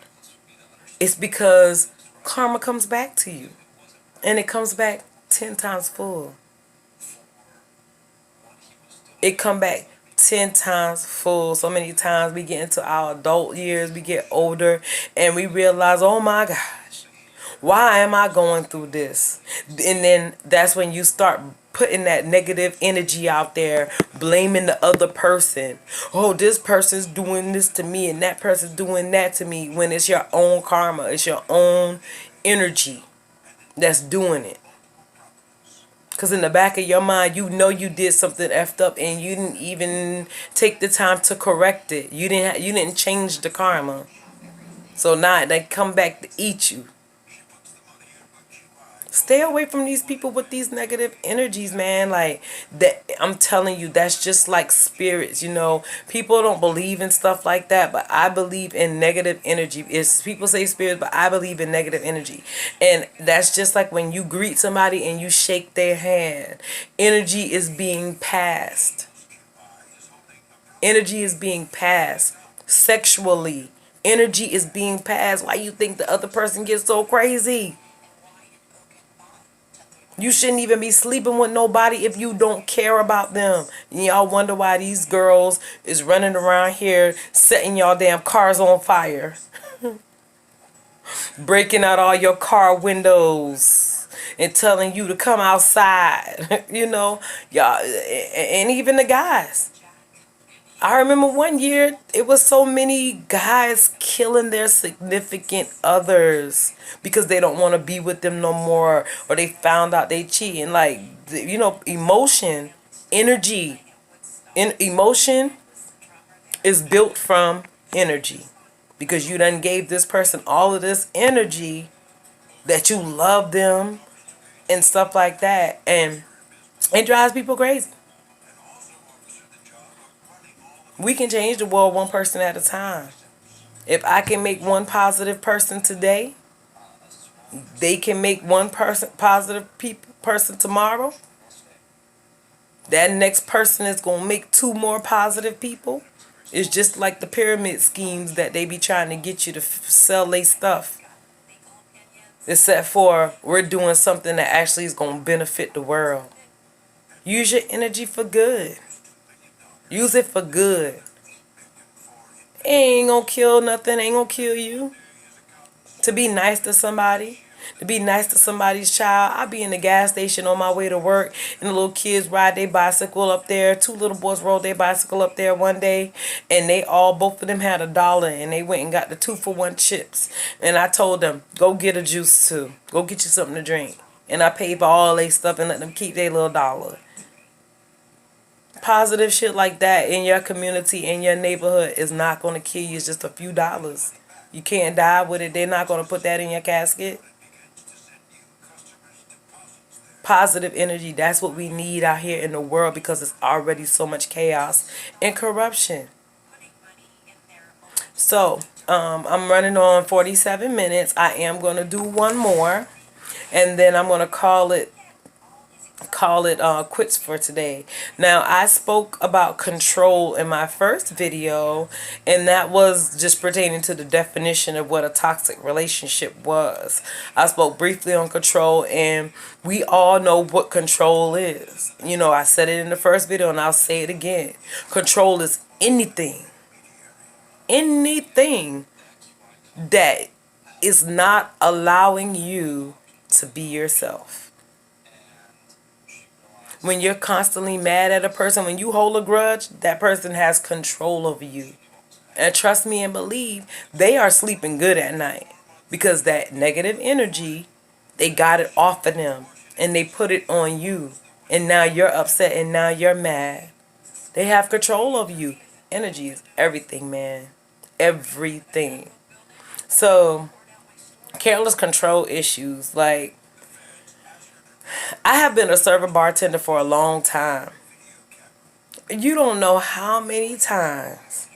it's because karma comes back to you. And it comes back 10 times full. It come back 10 times full. So many times we get into our adult years, we get older, and we realize, oh my gosh, why am I going through this? And then that's when you start putting that negative energy out there, blaming the other person. Oh, this person's doing this to me and that person's doing that to me, when it's your own karma, it's your own energy that's doing it. Because in the back of your mind, you know you did something effed up and you didn't even take the time to correct it. You didn't change the karma. So now they come back to eat you. Stay away from these people with these negative energies, man. Like that, I'm telling you, that's just like spirits. You know, people don't believe in stuff like that, but I believe in negative energy. It's people say spirits, but I believe in negative energy, and that's just like when you greet somebody and you shake their hand. Energy is being passed. Energy is being passed sexually. Energy is being passed. Why you think the other person gets so crazy? You shouldn't even be sleeping with nobody if you don't care about them. And y'all wonder why these girls is running around here setting y'all damn cars on fire. Breaking out all your car windows and telling you to come outside. You know, y'all, and even the guys. I remember one year it was so many guys killing their significant others because they don't want to be with them no more, or they found out they cheating. Like, you know, emotion, energy, emotion is built from energy, because you done gave this person all of this energy that you love them and stuff like that, and it drives people crazy. We can change the world one person at a time. If I can make one positive person today, they can make one person positive person tomorrow. That next person is going to make two more positive people. It's just like the pyramid schemes that they be trying to get you to sell their stuff. Except for we're doing something that actually is going to benefit the world. Use your energy for good. Use it for good. It ain't gonna kill nothing. Ain't gonna kill you. To be nice to somebody. To be nice to somebody's child. I be in the gas station on my way to work, and the little kids ride their bicycle up there. Two little boys rode their bicycle up there one day, and both of them had $1, and they went and got the 2-for-1 chips. And I told them, go get a juice too. Go get you something to drink. And I paid for all their stuff and let them keep their little $1. Positive shit like that in your community, in your neighborhood, is not going to kill you. It's just a few dollars. You can't die with it. They're not going to put that in your casket. Positive energy, that's what we need out here in the world, because it's already so much chaos and corruption. So, I'm running on 47 minutes. I am going to do one more, and then I'm going to call it quits for today. Now, I spoke about control in my first video, and that was just pertaining to the definition of what a toxic relationship was. I spoke briefly on control, and we all know what control is. You know, I said it in the first video, and I'll say it again. Control is anything that is not allowing you to be yourself. When you're constantly mad at a person, when you hold a grudge, that person has control over you. And trust me and believe, they are sleeping good at night, because that negative energy, they got it off of them and they put it on you. And now you're upset and now you're mad. They have control over you. Energy is everything, man. Everything. So, careless control issues, like, I have been a server bartender for a long time. You don't know how many times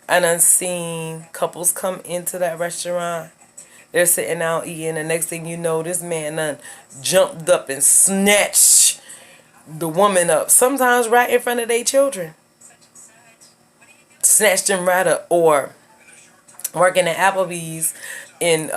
I done seen couples come into that restaurant. They're sitting out eating, and next thing you know, this man done jumped up and snatched the woman up. Sometimes right in front of their children. Snatched them right up. Or working at Applebee's in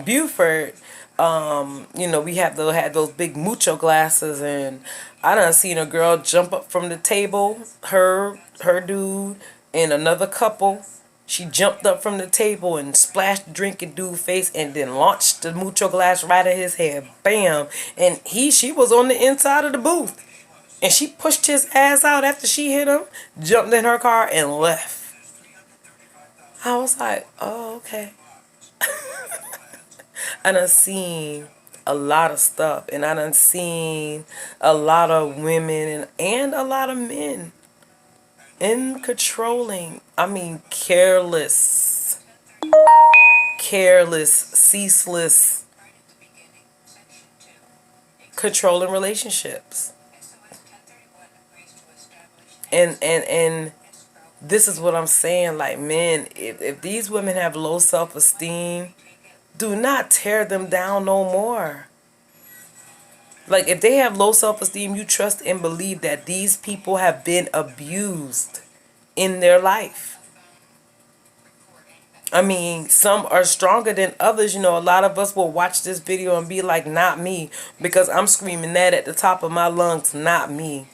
Beaufort, We had those big mucho glasses, and I done seen a girl jump up from the table, her dude and another couple. She jumped up from the table and splashed the drink in dude's face, and then launched the mucho glass right at his head. Bam! And she was on the inside of the booth, and she pushed his ass out after she hit him, jumped in her car, and left. I was like, oh, okay. I done seen a lot of stuff, and I done seen a lot of women and a lot of men in controlling. I mean, careless, ceaseless controlling relationships. And this is what I'm saying. Like, men, if these women have low self esteem, do not tear them down no more. Like, if they have low self esteem, you trust and believe that these people have been abused in their life. I mean, some are stronger than others. A lot of us will watch this video and be like, not me, because I'm screaming that at the top of my lungs, not me.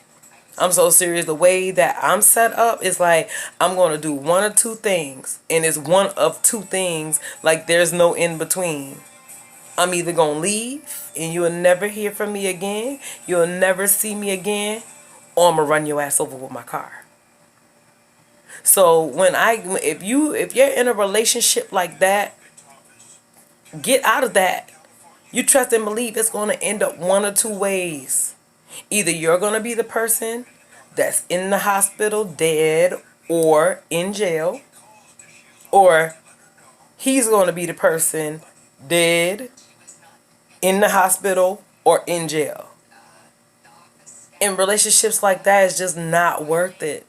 I'm so serious. The way that I'm set up is like, I'm going to do one or two things, and it's one of two things. Like, there's no in between. I'm either going to leave and you'll never hear from me again, you'll never see me again, or I'm going to run your ass over with my car. So if you're in a relationship like that, get out of that. You trust and believe it's going to end up one or two ways. Either you're going to be the person that's in the hospital dead or in jail, or he's going to be the person dead, in the hospital, or in jail. In relationships like that, it's just not worth it.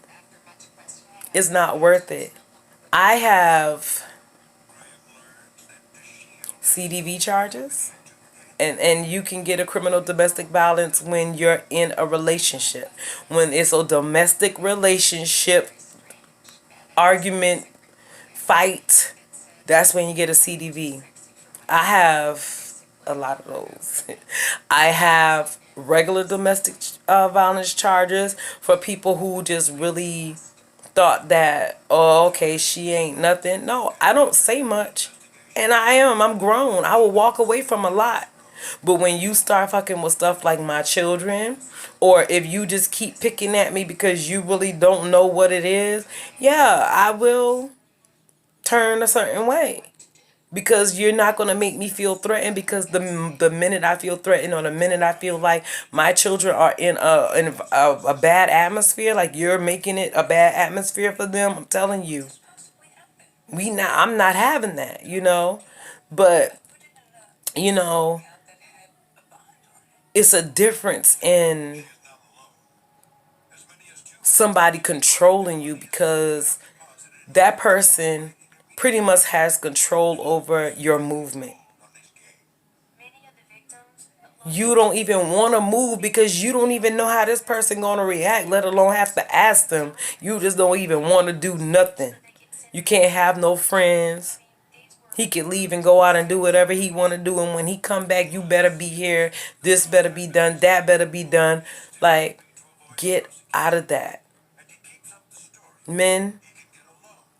It's not worth it. I have CDV charges, and you can get a criminal domestic violence when you're in a relationship. When it's a domestic relationship argument, fight, that's when you get a CDV. I have a lot of those. I have regular domestic violence charges for people who just really thought that, oh, okay, she ain't nothing. No, I don't say much. And I'm grown. I will walk away from a lot. But when you start fucking with stuff like my children, or if you just keep picking at me because you really don't know what it is, yeah, I will turn a certain way. Because you're not going to make me feel threatened, because the minute I feel threatened, or the minute I feel like my children are in a bad atmosphere, like you're making it a bad atmosphere for them, I'm telling you, I'm not having that. But, you know, it's a difference in somebody controlling you, because that person pretty much has control over your movement. You don't even want to move because you don't even know how this person going to react, let alone have to ask them. You just don't even want to do nothing. You can't have no friends. He can leave and go out and do whatever he want to do, and when he come back, you better be here. This better be done. That better be done. Like, get out of that. Men,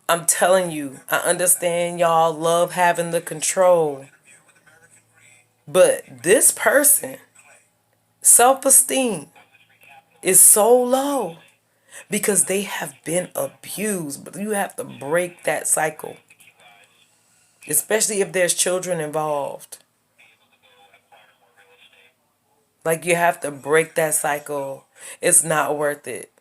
I'm telling you, I understand y'all love having the control. But this person, self-esteem is so low because they have been abused. But you have to break that cycle, especially if there's children involved. Like, you have to break that cycle. It's not worth it.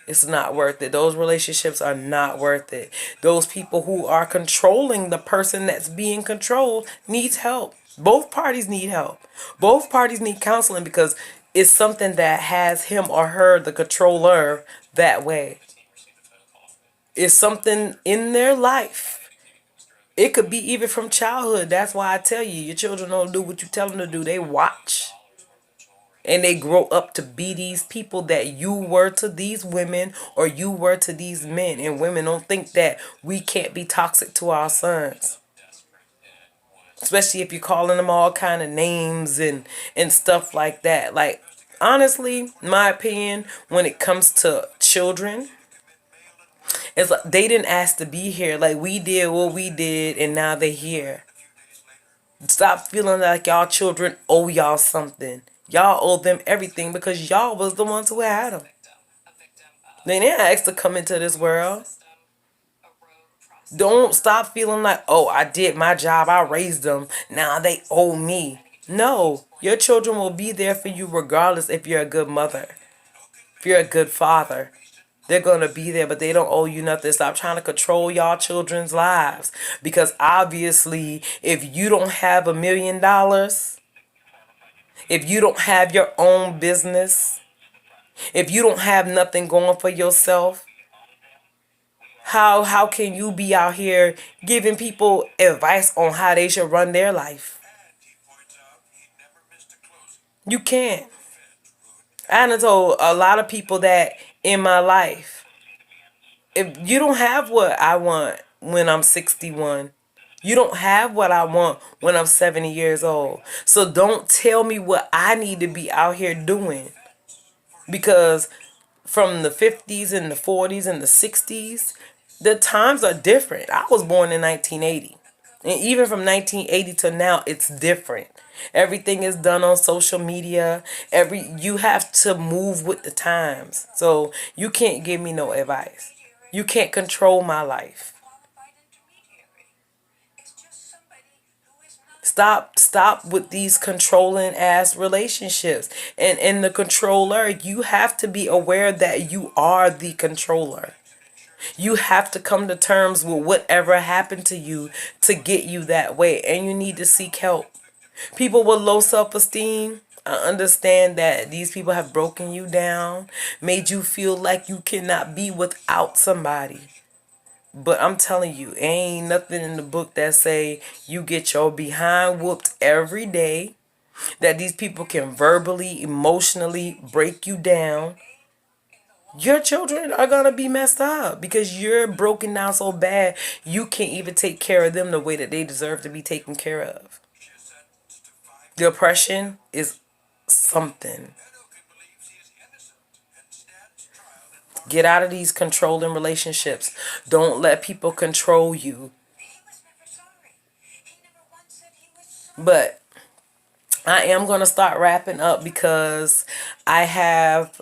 It's not worth it. Those relationships are not worth it. Those people who are controlling the person that's being controlled needs help. Both parties need help. Both parties need counseling, because it's something that has him or her, the controller, that way. It's something in their life. It could be even from childhood. That's why I tell you, your children don't do what you tell them to do. They watch. And they grow up to be these people that you were to these women, or you were to these men. And women don't think that we can't be toxic to our sons. especially if you're calling them all kind of names and stuff like that. Like, honestly, my opinion, when it comes to children, it's like they didn't ask to be here. Like, we did what we did and now they're here. Stop feeling like y'all children owe y'all something. Y'all owe them everything because y'all was the ones who had them. They didn't ask to come into this world. Don't stop feeling like, oh, I did my job, I raised them, now they owe me. No, your children will be there for you regardless if you're a good mother, if you're a good father. They're going to be there, but they don't owe you nothing. Stop trying to control y'all children's lives. Because obviously, if you don't have $1 million, if you don't have your own business, if you don't have nothing going for yourself, how can you be out here giving people advice on how they should run their life? You can't. I done told a lot of people that in my life, if you don't have what I want when I'm 61, you don't have what I want when I'm 70 years old. So don't tell me what I need to be out here doing. Because from the 50s and the 40s and the 60s, the times are different. I was born in 1980. And even from 1980 to now, it's different. Everything is done on social media. You have to move with the times. So you can't give me no advice. You can't control my life. Stop with these controlling ass relationships. And the controller, you have to be aware that you are the controller. You have to come to terms with whatever happened to you to get you that way, and you need to seek help. People with low self-esteem, I understand that these people have broken you down, made you feel like you cannot be without somebody. But I'm telling you, ain't nothing in the book that say you get your behind whooped every day, that these people can verbally, emotionally break you down. Your children are going to be messed up because you're broken down so bad you can't even take care of them the way that they deserve to be taken care of. The oppression is something. Get out of these controlling relationships. Don't let people control you. But I am going to start wrapping up because I have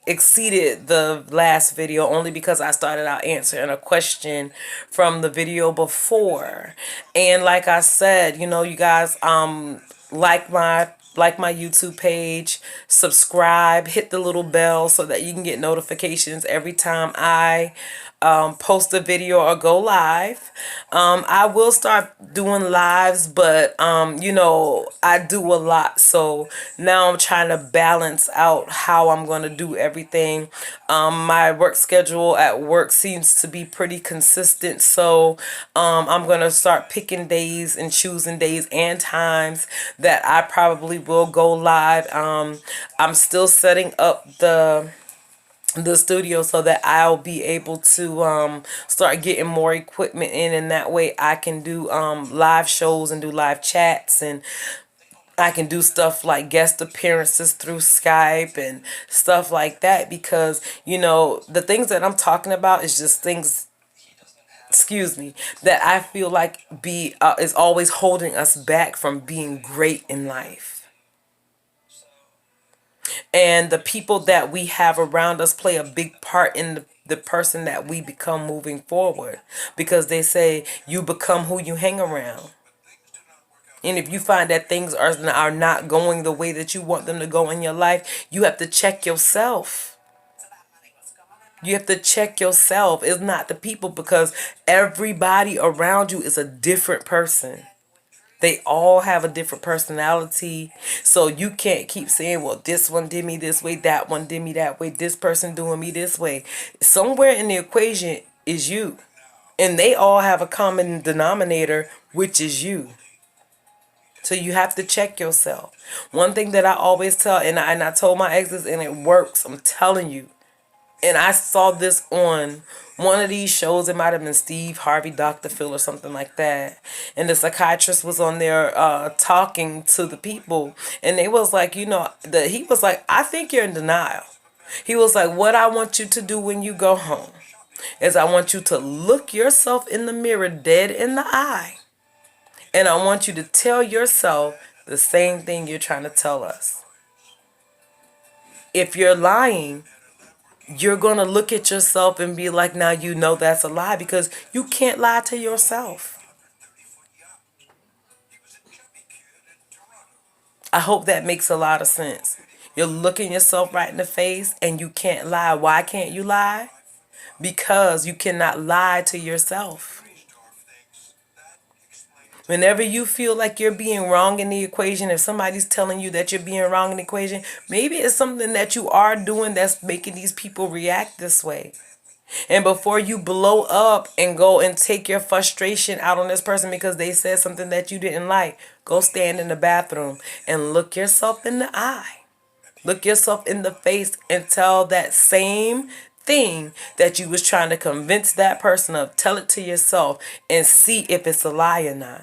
exceeded the last video only because I started out answering a question from the video before. And like I said, you guys like my YouTube page, subscribe, hit the little bell so that you can get notifications every time I post a video or go live. I will start doing lives, but I do a lot, so now I'm trying to balance out how I'm going to do everything. My work schedule at work seems to be pretty consistent, so I'm going to start picking days and choosing days and times that I probably will go live. I'm still setting up the studio so that I'll be able to start getting more equipment in, and that way I can do live shows and do live chats, and I can do stuff like guest appearances through Skype and stuff like that, because the things that I'm talking about is just things, excuse me, that I feel like is always holding us back from being great in life. And the people that we have around us play a big part in the person that we become moving forward, because they say you become who you hang around. And if you find that things are not going the way that you want them to go in your life, you have to check yourself. You have to check yourself. It's not the people, because everybody around you is a different person. They all have a different personality. So you can't keep saying, well, this one did me this way, that one did me that way, this person doing me this way. Somewhere in the equation is you. And they all have a common denominator, which is you. So you have to check yourself. One thing that I always tell, and I told my exes, and it works, I'm telling you. And I saw this on One of these shows, it might have been Steve Harvey, Dr. Phil, or something like that. And the psychiatrist was on there talking to the people, and they was like, he was like, I think you're in denial. He was like, what I want you to do when you go home is I want you to look yourself in the mirror dead in the eye, and I want you to tell yourself the same thing you're trying to tell us. If you're lying, you're going to look at yourself and be like, now you know that's a lie, because you can't lie to yourself. I hope that makes a lot of sense. You're looking yourself right in the face and you can't lie. Why can't you lie? Because you cannot lie to yourself. Whenever you feel like you're being wrong in the equation, if somebody's telling you that you're being wrong in the equation, maybe it's something that you are doing that's making these people react this way. And before you blow up and go and take your frustration out on this person because they said something that you didn't like, go stand in the bathroom and look yourself in the eye. Look yourself in the face and tell that same thing that you was trying to convince that person of. Tell it to yourself and see if it's a lie or not.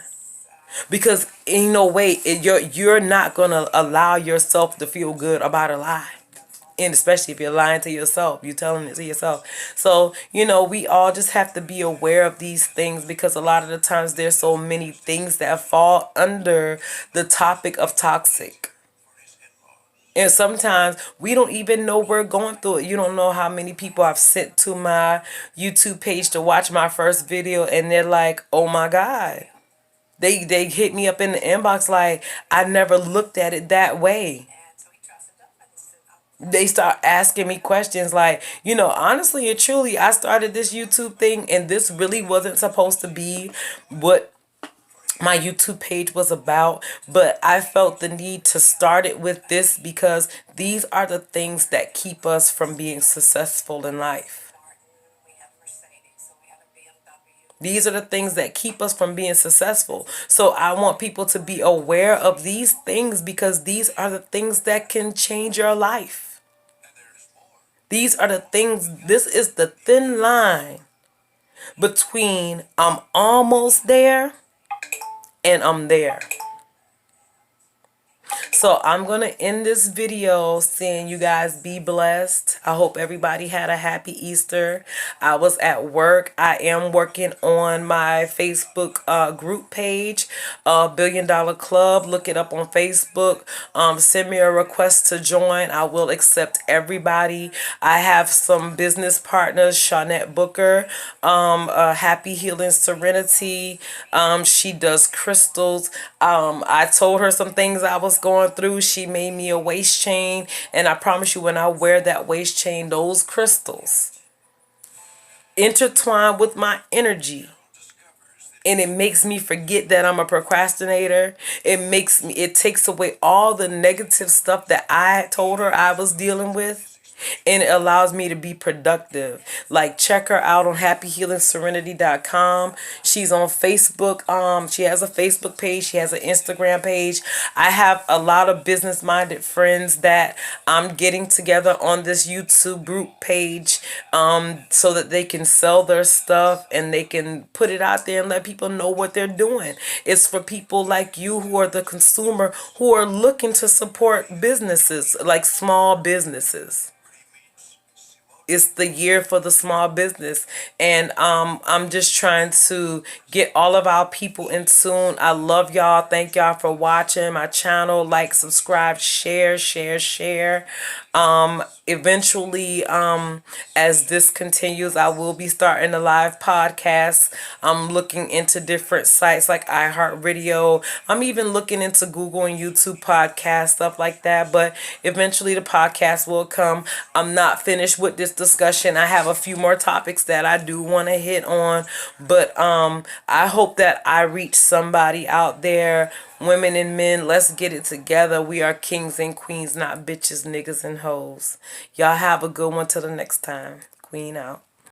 Because in no way you're not gonna allow yourself to feel good about a lie. And especially if you're lying to yourself, you're telling it to yourself. So, we all just have to be aware of these things, because a lot of the times there's so many things that fall under the topic of toxic. And sometimes we don't even know we're going through it. You don't know how many people I've sent to my YouTube page to watch my first video, and they're like, oh my God. They hit me up in the inbox like, I never looked at it that way. They start asking me questions like, honestly and truly, I started this YouTube thing and this really wasn't supposed to be what my YouTube page was about, but I felt the need to start it with this because these are the things that keep us from being successful in life. These are the things that keep us from being successful. So I want people to be aware of these things, because these are the things that can change your life. These are the things, this is the thin line between I'm almost there and I'm there. So I'm going to end this video saying you guys be blessed. I hope everybody had a happy Easter. I was at work. I am working on my Facebook group page, $1 Billion Club. Look it up on Facebook. Send me a request to join. I will accept everybody. I have some business partners, Shawnette Booker, Happy Healing Serenity. She does crystals. I told her some things I was going through. She made me a waist chain, and I promise you, when I wear that waist chain, those crystals intertwine with my energy, and it makes me forget that I'm a procrastinator. It takes away all the negative stuff that I told her I was dealing with, and it allows me to be productive. Like, check her out on happyhealingserenity.com. She's on Facebook. She has a Facebook page. She has an Instagram page. I have a lot of business-minded friends that I'm getting together on this YouTube group page, so that they can sell their stuff and they can put it out there and let people know what they're doing. It's for people like you who are the consumer, who are looking to support businesses, like small businesses. It's the year for the small business, and I'm just trying to get all of our people in tune. I love y'all. Thank y'all for watching my channel. Like, subscribe, share. Eventually, as this continues, I will be starting a live podcast. I'm looking into different sites like iHeartRadio. I'm even looking into Google and YouTube podcasts, stuff like that. But eventually the podcast will come. I'm not finished with this discussion. I have a few more topics that I do want to hit on. But I hope that I reach somebody out there. Women and men, let's get it together. We are kings and queens, not bitches, niggas, and hoes. Y'all have a good one till the next time. Queen out.